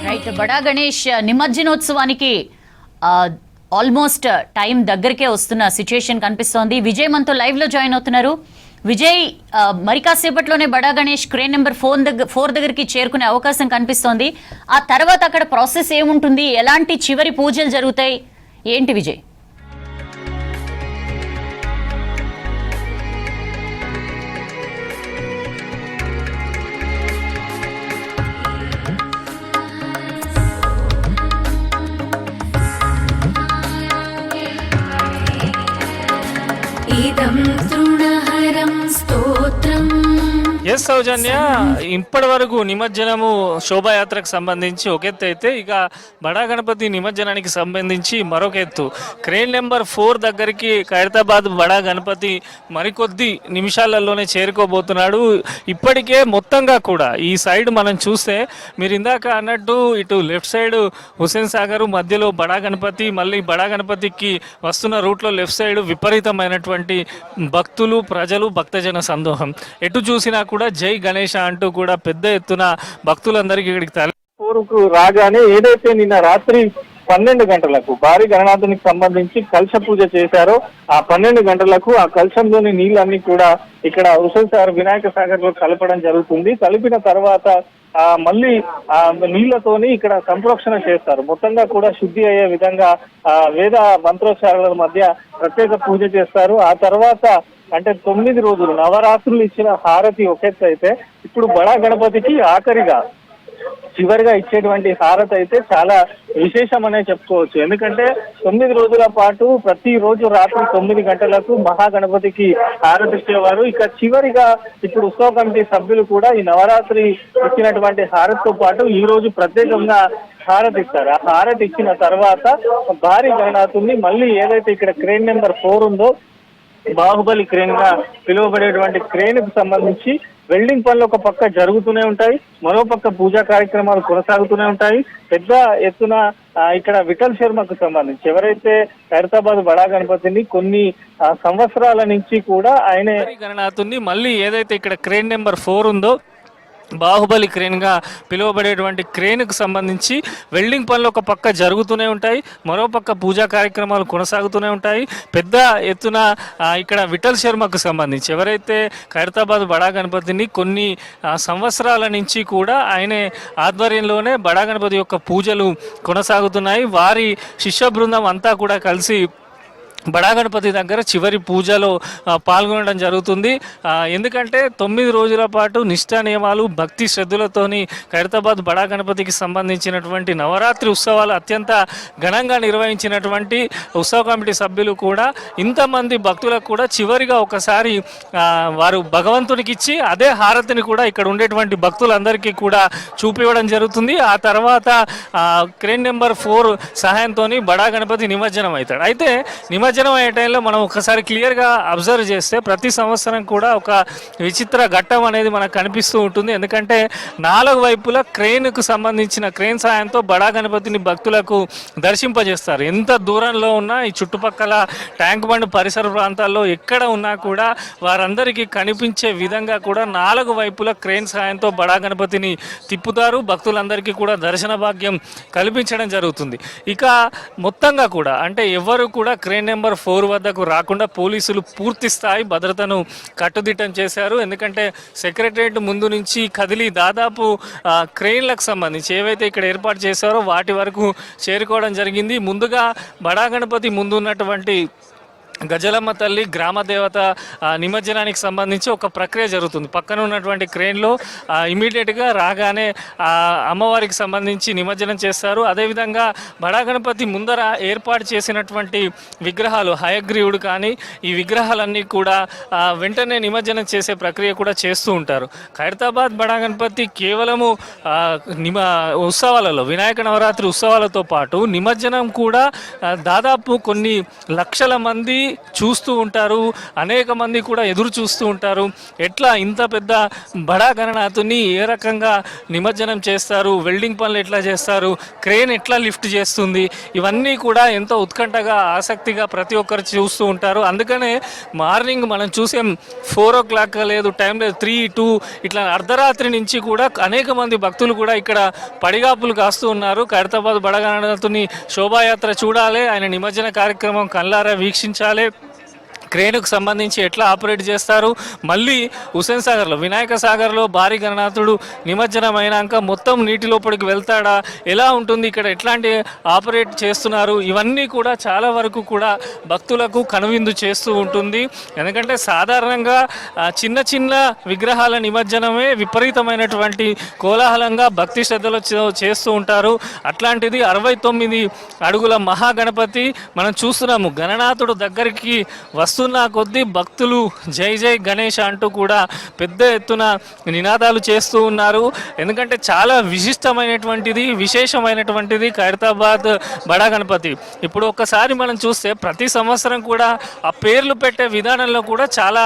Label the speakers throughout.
Speaker 1: Right. బడా Ganesh నిమజ్జనోత్సవానికి almost time దగ్గరికే వస్తున్న సిచ్యుయేషన్ కనిపిస్తోంది. విజయ్ మనతో లైవ్ లో జాయిన్ అవుతున్నారు. విజయ్, మరి కాసేపట్లోనే బడా గణేష్ క్రేన్ నెంబర్ 4 దగ్గరికి చేరుకునే అవకాశం కనిపిస్తోంది. ఆ తర్వాత అక్కడ ప్రాసెస్ ఏముంటుంది, ఎలాంటి చివరి పూజలు జరుగుతాయి, ఏంటి విజయ్?
Speaker 2: ఎస్ సౌజన్య, ఇప్పటి వరకు నిమజ్జనము శోభాయాత్రకు సంబంధించి ఒక ఎత్తు అయితే, ఇక బడా గణపతి నిమజ్జనానికి సంబంధించి మరొక ఎత్తు. క్రేన్ నెంబర్ 4 దగ్గరికి ఖైరతాబాద్ బడా గణపతి మరికొద్ది నిమిషాలలోనే చేరుకోబోతున్నాడు. ఇప్పటికే మొత్తంగా కూడా ఈ సైడ్ మనం చూస్తే, మీరు ఇందాక అన్నట్టు ఇటు లెఫ్ట్ సైడ్ హుస్సేన్ సాగర్ మధ్యలో బడా గణపతి, మళ్ళీ బడా గణపతికి వస్తున్న రూట్లో లెఫ్ట్ సైడ్ విపరీతమైనటువంటి భక్తులు, ప్రజలు, భక్తజన సందోహం. ఎటు చూసినా కూడా జై గణేష అంటూ కూడా పెద్ద ఎత్తున భక్తులందరికీ ఇక్కడికి
Speaker 3: ఊరుకు రాగానే ఏదైతే నిన్న రాత్రి 12 గంటలకు భారీ గణనాథునికి సంబంధించి కలశ పూజ చేశారో, ఆ 12 గంటలకు ఆ కలశంలోని నీళ్ళన్నీ కూడా ఇక్కడ హుస్సేన్ సాగర్ వినాయక సాగర్ లో కలపడం జరుగుతుంది. కలిపిన తర్వాత మళ్ళీ ఆ నీళ్లతోని ఇక్కడ సంప్రోక్షణ చేస్తారు. మొత్తంగా కూడా శుద్ధి అయ్యే విధంగా వేద మంత్రోచ్చారణల మధ్య ప్రత్యేక పూజ చేస్తారు. ఆ తర్వాత అంటే 9 రోజులు నవరాత్రులు ఇచ్చిన హారతి ఒకెత్తు అయితే, ఇప్పుడు బడా గణపతికి ఆఖరిగా చివరిగా ఇచ్చేటువంటి హారతి అయితే చాలా విశేషమనే చెప్పుకోవచ్చు. ఎందుకంటే 9 రోజుల పాటు ప్రతి రోజు రాత్రి 9 గంటలకు మహాగణపతికి హారతి ఇచ్చేవారు. ఇక చివరిగా ఇప్పుడు ఉత్సవ కమిటీ సభ్యులు కూడా ఈ నవరాత్రి ఇచ్చినటువంటి హారతితో పాటు ఈ రోజు ప్రత్యేకంగా హారతి ఇస్తారు. ఆ హారతి ఇచ్చిన తర్వాత భారీ గణనాథుల్ని మళ్ళీ ఏదైతే ఇక్కడ క్రేన్ నెంబర్ 4 ఉందో, బాహుబలి క్రేన్ గా పిలువబడేటువంటి క్రేన్ కు సంబంధించి వెల్డింగ్ పనులు ఒక పక్క జరుగుతూనే ఉంటాయి, మరో పక్క పూజా కార్యక్రమాలు కొనసాగుతూనే ఉంటాయి. పెద్ద ఎత్తున ఇక్కడ విఠల్ శర్మకు సంబంధించి ఎవరైతే ఖైరతాబాద్ బడా గణపతిని కొన్ని సంవత్సరాల నుంచి కూడా ఆయనే
Speaker 2: గణనాథుని మళ్ళీ ఏదైతే ఇక్కడ క్రేన్ నెంబర్ 4 ఉందో, బాహుబలి క్రేన్గా పిలువబడేటువంటి క్రేన్కు సంబంధించి వెల్డింగ్ పనులు ఒక పక్క జరుగుతూనే ఉంటాయి, మరో పక్క పూజా కార్యక్రమాలు కొనసాగుతూనే ఉంటాయి. పెద్ద ఎత్తున ఇక్కడ విఠల్ శర్మకు సంబంధించి ఎవరైతే ఖైరతాబాద్ బడా గణపతిని కొన్ని సంవత్సరాల నుంచి కూడా ఆయనే ఆధ్వర్యంలోనే బడా గణపతి యొక్క పూజలు కొనసాగుతున్నాయి. వారి శిష్య బృందం అంతా కూడా కలిసి బడా గణపతి దగ్గర చివరి పూజలో పాల్గొనడం జరుగుతుంది. ఎందుకంటే 9 రోజుల పాటు నిష్ఠా నియమాలు, భక్తి శ్రద్ధలతోని ఖైరతాబాద్ బడా గణపతికి సంబంధించినటువంటి నవరాత్రి ఉత్సవాలు అత్యంత ఘనంగా నిర్వహించినటువంటి ఉత్సవ కమిటీ సభ్యులు కూడా ఇంతమంది భక్తులకు కూడా చివరిగా ఒకసారి వారు భగవంతునికి ఇచ్చి అదే హారతిని కూడా ఇక్కడ ఉండేటువంటి భక్తులందరికీ కూడా చూపివ్వడం జరుగుతుంది. ఆ తర్వాత క్రేన్ నెంబర్ 4 సహాయంతో బడా గణపతి నిమజ్జనం అవుతాడు. అయితే నిమజ్జనం అయ్యే టైంలో మనం ఒకసారి క్లియర్గా అబ్జర్వ్ చేస్తే ప్రతి సంవత్సరం కూడా ఒక విచిత్ర ఘట్టం అనేది మనకు కనిపిస్తూ ఉంటుంది. ఎందుకంటే 4 వైపులా క్రేన్కు సంబంధించిన క్రేన్ సాయంతో బడా గణపతిని భక్తులకు దర్శింపజేస్తారు. ఎంత దూరంలో ఉన్నా ఈ చుట్టుపక్కల ట్యాంక్ బండ్ పరిసర ప్రాంతాల్లో ఎక్కడ ఉన్నా కూడా వారందరికీ కనిపించే విధంగా కూడా 4 వైపులా క్రేన్ సాయంతో బడా గణపతిని తిప్పుతారు. భక్తులందరికీ కూడా దర్శన భాగ్యం కల్పించడం జరుగుతుంది. ఇక మొత్తంగా కూడా అంటే ఎవరు కూడా క్రేన్ నెంబర్ 4 వద్దకు రాకుండా పోలీసులు పూర్తి స్థాయి భద్రతను కట్టుదిట్టం చేశారు. ఎందుకంటే సెక్రటరియట్ ముందు నుంచి కదిలి దాదాపు క్రెయిన్లకు సంబంధించి ఏవైతే ఇక్కడ ఏర్పాటు చేశారో వాటి వరకు చేరుకోవడం జరిగింది. ముందుగా బడా గణపతి ముందు ఉన్నటువంటి గజలమ్మ తల్లి గ్రామ దేవత నిమజ్జనానికి సంబంధించి ఒక ప్రక్రియ జరుగుతుంది. పక్కన ఉన్నటువంటి క్రేన్లో ఇమీడియట్గా రాగానే అమ్మవారికి సంబంధించి నిమజ్జనం చేస్తారు. అదేవిధంగా బడా గణపతి ముందర ఏర్పాటు చేసినటువంటి విగ్రహాలు, హయగ్రీవుడు కానీ ఈ విగ్రహాలన్నీ కూడా వెంటనే నిమజ్జనం చేసే ప్రక్రియ కూడా చేస్తూ ఉంటారు. ఖైరతాబాద్ బడా గణపతి కేవలము ఉత్సవాలలో, వినాయక నవరాత్రి ఉత్సవాలతో పాటు నిమజ్జనం కూడా దాదాపు కొన్ని లక్షల మంది చూస్తూ ఉంటారు, అనేక మంది కూడా ఎదురు చూస్తూ ఉంటారు. ఎట్లా ఇంత పెద్ద బడా గణనాథుని ఏ రకంగా నిమజ్జనం చేస్తారు, వెల్డింగ్ పనులు ఎట్లా చేస్తారు, క్రేన్ ఎట్లా లిఫ్ట్ చేస్తుంది, ఇవన్నీ కూడా ఎంతో ఉత్కంఠగా ఆసక్తిగా ప్రతి ఒక్కరు చూస్తూ ఉంటారు. అందుకనే మార్నింగ్ మనం చూసే 4 o'clock లేదు, టైం లేదు, 3, 2 ఇట్లా అర్ధరాత్రి నుంచి కూడా అనేక మంది భక్తులు కూడా ఇక్కడ పడిగాపులు కాస్తూ ఉన్నారు. ఖైరతాబాద్ బడా గణనాథుని శోభాయాత్ర చూడాలి, ఆయన నిమజ్జన కార్యక్రమం కళ్ళారా వీక్షించాలి, క్రేన్కు సంబంధించి ఎట్లా ఆపరేట్ చేస్తారు, మళ్ళీ హుస్సేన్ సాగర్లో వినాయక సాగర్లో భారీ గణనాథుడు నిమజ్జనం అయినాక మొత్తం నీటి లోపలికి వెళ్తాడా, ఎలా ఉంటుంది, ఇక్కడ ఎట్లాంటి ఆపరేట్ చేస్తున్నారు, ఇవన్నీ కూడా చాలా వరకు కూడా భక్తులకు కనువిందు చేస్తూ ఉంటుంది. ఎందుకంటే సాధారణంగా చిన్న చిన్న విగ్రహాల నిమజ్జనమే విపరీతమైనటువంటి కోలాహలంగా భక్తి శ్రద్ధలో చేస్తూ ఉంటారు. అట్లాంటిది 69 అడుగుల మహాగణపతి మనం చూస్తున్నాము. గణనాథుడు దగ్గరికి వస్తున్న కొద్దీ భక్తులు జై జై గణేష్ అంటూ కూడా పెద్ద ఎత్తున నినాదాలు చేస్తూ ఉన్నారు. ఎందుకంటే చాలా విశిష్టమైనటువంటిది, విశేషమైనటువంటిది ఖైరతాబాద్ బడా గణపతి. ఇప్పుడు ఒక్కసారి మనం చూస్తే ప్రతి సంవత్సరం కూడా ఆ పేర్లు పెట్టే విధానంలో కూడా చాలా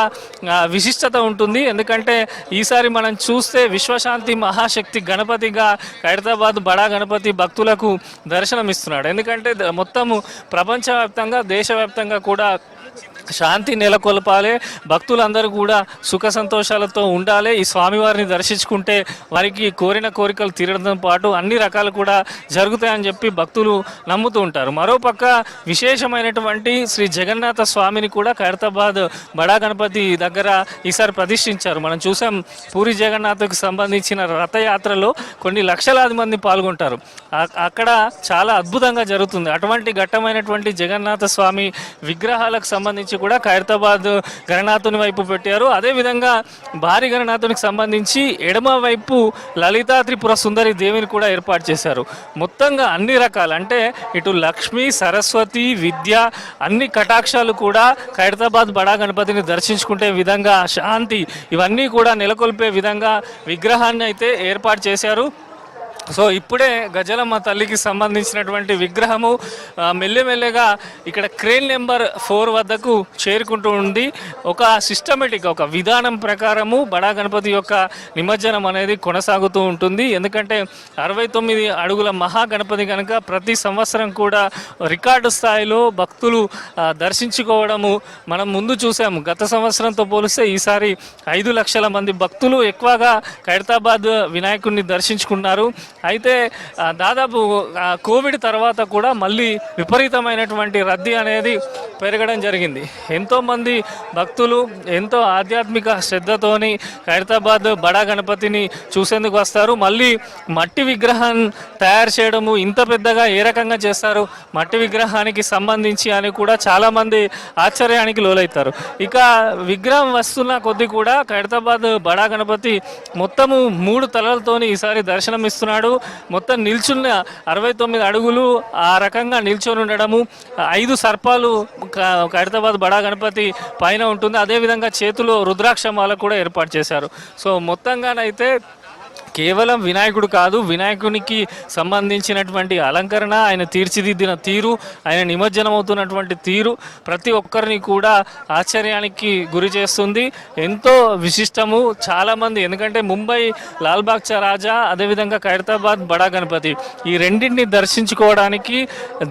Speaker 2: విశిష్టత ఉంటుంది. ఎందుకంటే ఈసారి మనం చూస్తే విశ్వశాంతి మహాశక్తి గణపతిగా ఖైరతాబాద్ బడా గణపతి భక్తులకు దర్శనమిస్తున్నాడు. ఎందుకంటే మొత్తము ప్రపంచవ్యాప్తంగా దేశవ్యాప్తంగా కూడా శాంతి నెలకొల్పాలి, భక్తులందరూ కూడా సుఖ సంతోషాలతో ఉండాలి, ఈ స్వామివారిని దర్శించుకుంటే వారికి కోరిన కోరికలు తీరడంతో పాటు అన్ని రకాలు కూడా జరుగుతాయని చెప్పి భక్తులు నమ్ముతూ ఉంటారు. మరోపక్క విశేషమైనటువంటి శ్రీ జగన్నాథ స్వామిని కూడా ఖైరతాబాద్ బడా గణపతి దగ్గర ఈసారి ప్రతిష్ఠించారు. మనం చూసాం పూరి జగన్నాథ్కు సంబంధించిన రథయాత్రలో కొన్ని లక్షలాది మంది పాల్గొంటారు. అక్కడ చాలా అద్భుతంగా జరుగుతుంది. అటువంటి ఘట్టమైనటువంటి జగన్నాథ స్వామి విగ్రహాలకు సంబంధించి కూడా ఖైరతాబాద్ గణనాథుని వైపు పెట్టారు. అదేవిధంగా భారీ గణనాథునికి సంబంధించి ఎడమ వైపు లలితా త్రిపుర సుందరి దేవిని కూడా ఏర్పాటు చేశారు. మొత్తంగా అన్ని రకాలు అంటే ఇటు లక్ష్మి, సరస్వతి, విద్య అన్ని కటాక్షాలు కూడా ఖైరతాబాద్ బడా గణపతిని దర్శించుకుంటే విధంగా, శాంతి ఇవన్నీ కూడా నెలకొల్పే విధంగా విగ్రహాన్ని అయితే ఏర్పాటు చేశారు. సో ఇప్పుడే గజలమ్మ తల్లికి సంబంధించినటువంటి విగ్రహము మెల్లమెల్లగా ఇక్కడ క్రేన్ నెంబర్ 4 వద్దకు చేరుకుంటూ ఉంది. ఒక సిస్టమేటిక్ ఒక విధానం ప్రకారము బడా గణపతి యొక్క నిమజ్జనం అనేది కొనసాగుతూ ఉంటుంది. ఎందుకంటే 69 అడుగుల మహాగణపతి కనుక ప్రతి సంవత్సరం కూడా రికార్డు స్థాయిలో భక్తులు దర్శించుకోవడము మనం ముందు చూసాము. గత సంవత్సరంతో పోలిస్తే ఈసారి 5 లక్షల మంది భక్తులు ఎక్కువగా ఖైరతాబాద్ వినాయకుడిని దర్శించుకున్నారు. అయితే దాదాపు కోవిడ్ తర్వాత కూడా మళ్ళీ విపరీతమైనటువంటి రద్దీ అనేది పెరగడం జరిగింది. ఎంతోమంది భక్తులు ఎంతో ఆధ్యాత్మిక శ్రద్ధతోని ఖైరతాబాద్ బడా గణపతిని చూసేందుకు వస్తారు. మళ్ళీ మట్టి విగ్రహం తయారు చేయడము ఇంత పెద్దగా ఏ రకంగా చేస్తారు, మట్టి విగ్రహానికి సంబంధించి అని కూడా చాలామంది ఆశ్చర్యానికి లోలవుతారు. ఇక విగ్రహం వస్తున్న కొద్దీ కూడా ఖైరతాబాద్ బడా గణపతి మొత్తము 3 తలలతోని ఈసారి దర్శనమిస్తున్నాడు. మొత్తం నిల్చున్న 69 అడుగులు ఆ రకంగా నిల్చొని ఉండడము, 5 సర్పాలు ఖైరతాబాద్ బడా గణపతి పైన ఉంటుంది. అదేవిధంగా చేతిలో రుద్రాక్షమాల కూడా ఏర్పాటు చేశారు. సో మొత్తంగానైతే కేవలం వినాయకుడు కాదు, వినాయకునికి సంబంధించినటువంటి అలంకరణ, ఆయన తీర్చిదిద్దిన తీరు, ఆయన నిమజ్జనం అవుతున్నటువంటి తీరు ప్రతి ఒక్కరిని కూడా ఆశ్చర్యానికి గురి చేస్తుంది. ఎంతో విశిష్టము. చాలామంది ఎందుకంటే ముంబై లాల్బాగ్ చా రాజా, అదేవిధంగా ఖైరతాబాద్ బడా గణపతి ఈ రెండింటిని దర్శించుకోవడానికి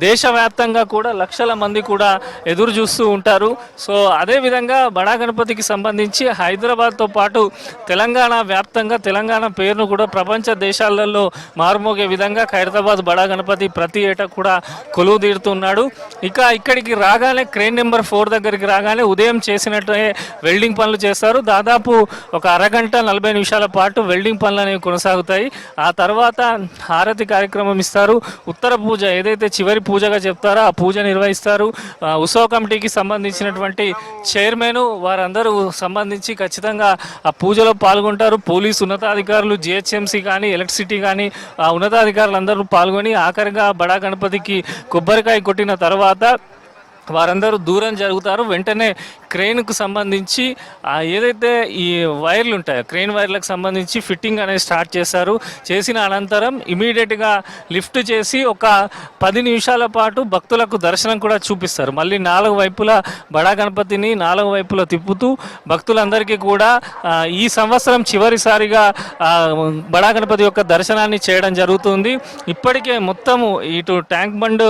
Speaker 2: దేశవ్యాప్తంగా కూడా లక్షల మంది కూడా ఎదురు చూస్తూ ఉంటారు. సో అదేవిధంగా బడా గణపతికి సంబంధించి హైదరాబాద్తో పాటు తెలంగాణ వ్యాప్తంగా తెలంగాణ పేరును కూడా ప్రపంచ దేశాలలో మారుమోగే విధంగా ఖైరతాబాద్ బడా గణపతి ప్రతి ఏటా కూడా కొలువు తీరుతున్నాడు. ఇక ఇక్కడికి రాగానే క్రేన్ నెంబర్ 4 దగ్గరికి రాగానే ఉదయం చేసినట్టే వెల్డింగ్ పనులు చేస్తారు. దాదాపు ఒక అరగంట 40 నిమిషాల పాటు వెల్డింగ్ పనులు అనేవి కొనసాగుతాయి. ఆ తర్వాత హారతి కార్యక్రమం ఇస్తారు. ఉత్తర పూజ ఏదైతే చివరి పూజగా చెప్తారో ఆ పూజ నిర్వహిస్తారు. ఉత్సవ కమిటీకి సంబంధించినటువంటి చైర్మన్ వారందరూ సంబంధించి ఖచ్చితంగా ఆ పూజలో పాల్గొంటారు. పోలీసు ఉన్నతాధికారులు, జిహెచ్ఎంసీ కానీ, ఎలక్ట్రిసిటీ కానీ ఆ ఉన్నతాధికారులు అందరూ పాల్గొని ఆఖరిగా బడా గణపతికి కొబ్బరికాయ కొట్టిన తర్వాత వారందరూ దూరం జరుగుతారు. వెంటనే క్రెయిన్కు సంబంధించి ఏదైతే ఈ వైర్లు ఉంటాయో క్రెయిన్ వైర్లకు సంబంధించి ఫిట్టింగ్ అనేది స్టార్ట్ చేశారు. చేసిన అనంతరం ఇమీడియట్గా లిఫ్ట్ చేసి ఒక 10 నిమిషాల పాటు భక్తులకు దర్శనం కూడా చూపిస్తారు. మళ్ళీ 4 వైపులా బడా గణపతిని 4 వైపులా తిప్పుతూ భక్తులందరికీ కూడా ఈ సంవత్సరం చివరిసారిగా బడా గణపతి యొక్క దర్శనాన్ని చేయడం జరుగుతుంది. ఇప్పటికే మొత్తము ఇటు ట్యాంక్ బండ్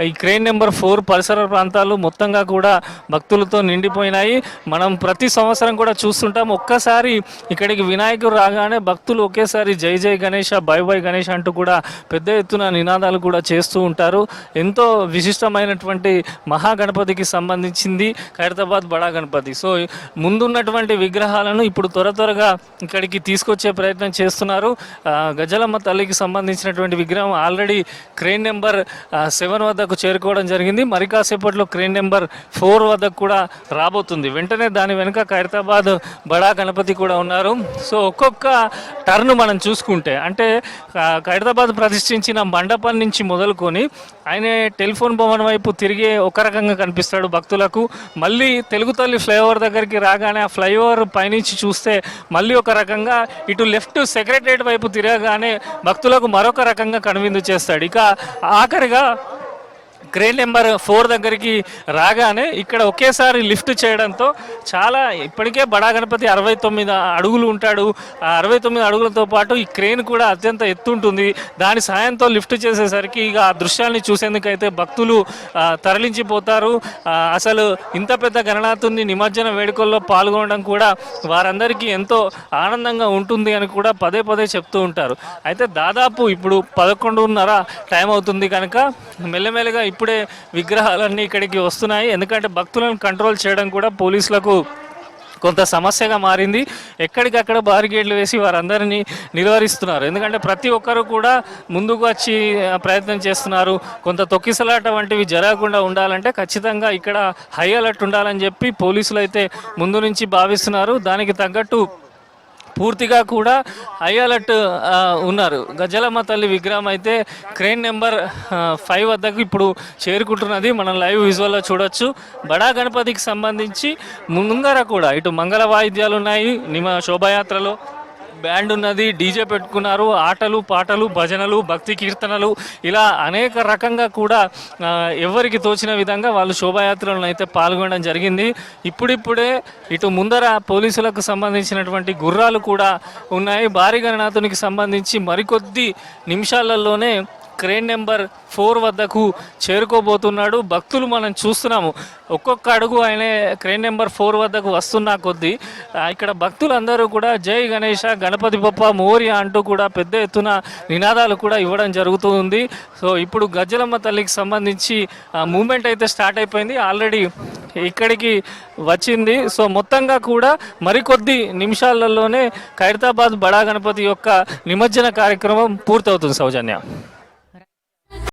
Speaker 2: ఈ క్రెయిన్ నెంబర్ 4 పరిసర ప్రాంతాలు మొత్తంగా కూడా భక్తులతో నిండిపోయినాయి. మనం ప్రతి సంవత్సరం కూడా చూస్తుంటాం. ఒక్కసారి ఇక్కడికి వినాయకుడు రాగానే భక్తులు ఒకేసారి జై జై గణేష బై బై గణేష్ అంటూ కూడా పెద్ద ఎత్తున నినాదాలు కూడా చేస్తూ ఉంటారు. ఎంతో విశిష్టమైనటువంటి మహాగణపతికి సంబంధించింది ఖైరతాబాద్ బడా గణపతి. సో ముందున్నటువంటి విగ్రహాలను ఇప్పుడు త్వరగా ఇక్కడికి తీసుకొచ్చే ప్రయత్నం చేస్తున్నారు. గజలమ్మ తల్లికి సంబంధించినటువంటి విగ్రహం ఆల్రెడీ క్రెయిన్ నెంబర్ 7 వద్దకు చేరుకోవడం జరిగింది. మరి కాసేపట్లో క్రెయిన్ నెంబర్ 4 వద్దకు కూడా రాబోతుంది. వెంటనే దాని వెనుక ఖైరతాబాద్ బడా గణపతి కూడా ఉన్నారు. సో ఒక్కొక్క టర్న్ మనం చూసుకుంటే అంటే ఖైరతాబాద్ ప్రతిష్ఠించిన మండపం నుంచి మొదలుకొని ఆయన టెలిఫోన్ భవన్ వైపు తిరిగే ఒక రకంగా కనిపిస్తాడు భక్తులకు. మళ్ళీ తెలుగు తల్లి ఫ్లైఓవర్ దగ్గరికి రాగానే ఆ ఫ్లైఓవర్ పైనుంచి చూస్తే మళ్ళీ ఒక రకంగా, ఇటు లెఫ్ట్ సెక్రటరియట్ వైపు తిరగగానే భక్తులకు మరొక రకంగా కనువిందు చేస్తాడు. ఇక ఆఖరిగా క్రెయిన్ నెంబర్ 4 దగ్గరికి రాగానే ఇక్కడ ఒకేసారి లిఫ్ట్ చేయడంతో చాలా ఇప్పటికే బడా గణపతి 69 అడుగులు ఉంటాడు. ఆ 69 అడుగులతో పాటు ఈ క్రెయిన్ కూడా అత్యంత ఎత్తు ఉంటుంది. దాని సాయంతో లిఫ్ట్ చేసేసరికి ఇక ఆ దృశ్యాన్ని చూసేందుకైతే భక్తులు తరలించిపోతారు. అసలు ఇంత పెద్ద గణనాథుని నిమజ్జన వేడుకల్లో పాల్గొనడం కూడా వారందరికీ ఎంతో ఆనందంగా ఉంటుంది అని కూడా పదే చెప్తూ ఉంటారు. అయితే దాదాపు ఇప్పుడు 11:30 టైం అవుతుంది కనుక మెల్లమెల్లగా ఇప్పుడే విగ్రహాలన్నీ ఇక్కడికి వస్తున్నాయి. ఎందుకంటే భక్తులను కంట్రోల్ చేయడం కూడా పోలీసులకు కొంత సమస్యగా మారింది. ఎక్కడికక్కడ బారికేడ్లు వేసి వారందరినీ నిలువరిస్తున్నారు. ఎందుకంటే ప్రతి ఒక్కరు కూడా ముందుకు వచ్చి ప్రయత్నం చేస్తున్నారు. కొంత తొక్కిసలాట వంటివి జరగకుండా ఉండాలంటే ఖచ్చితంగా ఇక్కడ హై అలర్ట్ ఉండాలని చెప్పి పోలీసులు అయితే ముందు నుంచి భావిస్తున్నారు. దానికి తగ్గట్టు పూర్తిగా కూడా హై అలర్ట్ ఉన్నారు. గజలమ్మ తల్లి విగ్రహం అయితే క్రెయిన్ నెంబర్ 5 వద్దకు ఇప్పుడు చేరుకుంటున్నది. మనం లైవ్ విజువల్లో చూడొచ్చు. బడా గణపతికి సంబంధించి ముందర కూడా ఇటు మంగళ వాయిద్యాలు ఉన్నాయి. శోభాయాత్రలో బ్యాండ్ ఉన్నది, డీజే పెట్టుకున్నారు. ఆటలు పాటలు భజనలు భక్తి కీర్తనలు ఇలా అనేక రకంగా కూడా ఎవరికి తోచిన విధంగా వాళ్ళు శోభాయాత్రలను అయితే పాల్గొనడం జరిగింది. ఇప్పుడిప్పుడే ఇటు ముందర పోలీసులకు సంబంధించినటువంటి గుర్రాలు కూడా ఉన్నాయి. భారీ గణనాథునికి సంబంధించి మరికొద్ది నిమిషాలలోనే క్రెయిన్ నెంబర్ 4 వద్దకు చేరుకోబోతున్నాడు. భక్తులు మనం చూస్తున్నాము. ఒక్కొక్క అడుగు ఆయన క్రెయిన్ నెంబర్ 4 వద్దకు వస్తున్నా కొద్దీ ఇక్కడ భక్తులందరూ కూడా జై గణేష గణపతి బప్ప మోరియా అంటూ కూడా పెద్ద ఎత్తున నినాదాలు కూడా ఇవ్వడం జరుగుతుంది. సో ఇప్పుడు గజ్జలమ్మ తల్లికి సంబంధించి మూమెంట్ అయితే స్టార్ట్ అయిపోయింది. ఆల్రెడీ ఇక్కడికి వచ్చింది. సో మొత్తంగా కూడా మరికొద్ది నిమిషాలలోనే ఖైరతాబాద్ బడా గణపతి యొక్క నిమజ్జన కార్యక్రమం పూర్తవుతుంది. సౌజన్య.